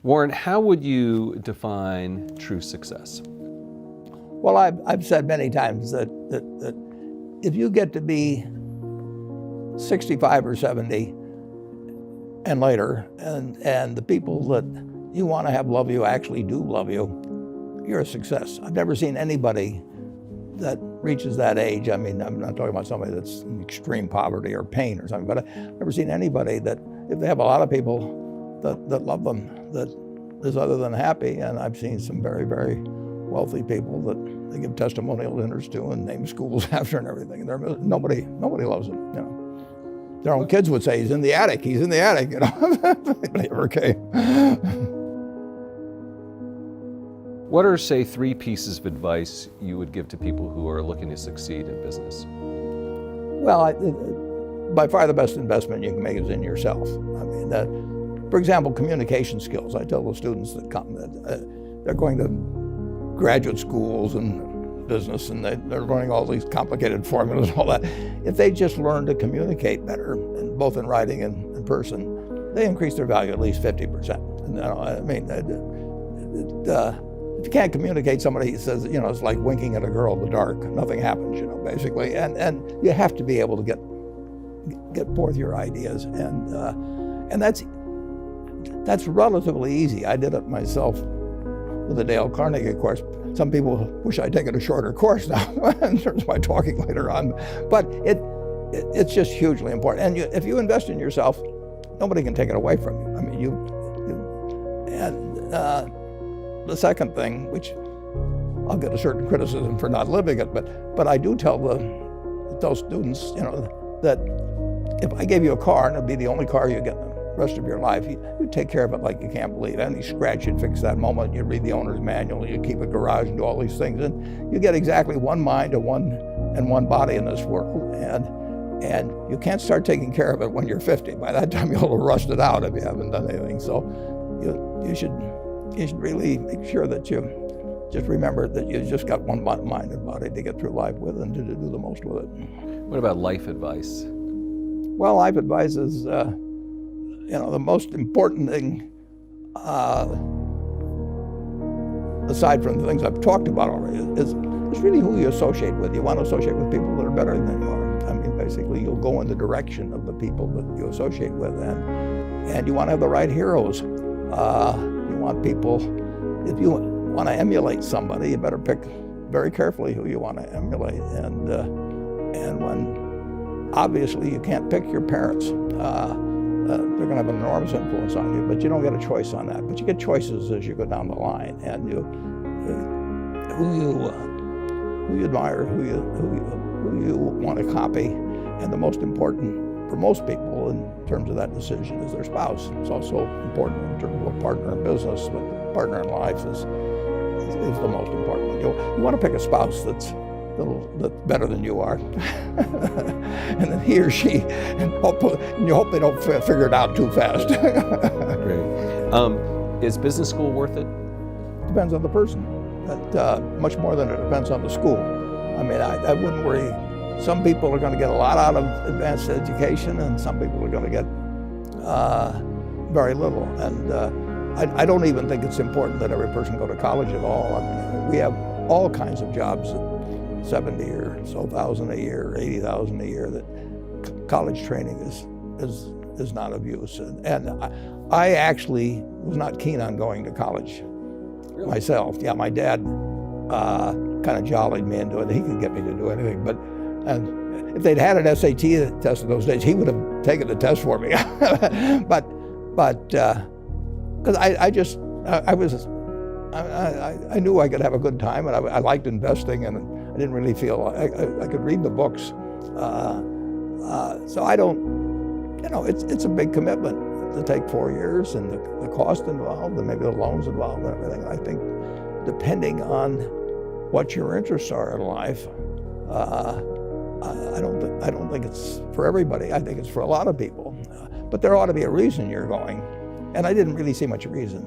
Warren, how would you define true success? Well, I've said many times that if you get to be 65 or 70 and later, and the people that you want to have love you actually do love you, you're a success. I've never seen anybody that reaches that age. I mean, I'm not talking about somebody that's in extreme poverty or pain or something, but I've never seen anybody that, if they have a lot of people that love them, that is other than happy. And I've seen some very, very wealthy people that they give testimonial dinners to and name schools after and everything. And nobody loves them, you know. Their own kids would say, he's in the attic, you know. They never came. What are, say, 3 pieces of advice you would give to people who are looking to succeed in business? Well, by far the best investment you can make is in yourself. I mean, for example, communication skills. I tell the students that come that they're going to graduate schools and business, and they're learning all these complicated formulas and all that. If they just learn to communicate better, both in writing and in person, they increase their value at least 50%. And, I mean, if you can't communicate, somebody says, you know, it's like winking at a girl in the dark. Nothing happens, you know, basically. And you have to be able to get forth your ideas, and that's relatively easy. I did it myself with the Dale Carnegie course. Some people wish I'd taken a shorter course now in terms of my talking later on, but it's just hugely important. And if you invest in yourself, nobody can take it away from you. I mean, the second thing, which I'll get a certain criticism for not living it, but I do tell those students, you know, that if I gave you a car and it'd be the only car you get in the rest of your life, you'd take care of it like you can't believe. Any scratch, you'd fix that moment. You'd read the owner's manual. You'd keep a garage and do all these things, and you get exactly one mind and one body in this world. And you can't start taking care of it when you're 50. By that time, you'll have rusted out if you haven't done anything. So you should really make sure that you just remember that you just got one mind and body to get through life with and to do the most with it. What about life advice? Well, life advice is, you know, the most important thing, aside from the things I've talked about already, is really who you associate with. You want to associate with people that are better than you are. I mean, basically, you'll go in the direction of the people that you associate with, and you want to have the right heroes. You want people, if you want to emulate somebody, you better pick very carefully who you want to emulate. And when obviously you can't pick your parents, they're going to have an enormous influence on you, but you don't get a choice on that. But you get choices as you go down the line, and who you admire, who you want to copy, and the most important for most people in terms of that decision is their spouse. It's also important in terms of a partner in business, but the partner in life is the most important one. You want to pick a spouse that's better than you are, and then he or she, and you hope they don't figure it out too fast. Great. Is business school worth it? Depends on the person, but much more than it depends on the school. I mean, I wouldn't worry. Some people are going to get a lot out of advanced education, and some people are going to get very little. And I don't even think it's important that every person go to college at all. I mean, we have all kinds of jobs at 70 or so thousand a year, 80,000 a year, that college training is not of use. And I actually was not keen on going to college myself. Yeah, my dad kind of jollied me into it. He could get me to do anything, but if they'd had an SAT test in those days, he would have taken the test for me. but because I knew I could have a good time, and I liked investing, and I didn't really feel I could read the books. So I don't, you know, it's a big commitment to take 4 years, and the cost involved, and maybe the loans involved, and everything. I think depending on what your interests are in life, I don't think it's for everybody. I think it's for a lot of people, but there ought to be a reason you're going, and I didn't really see much reason.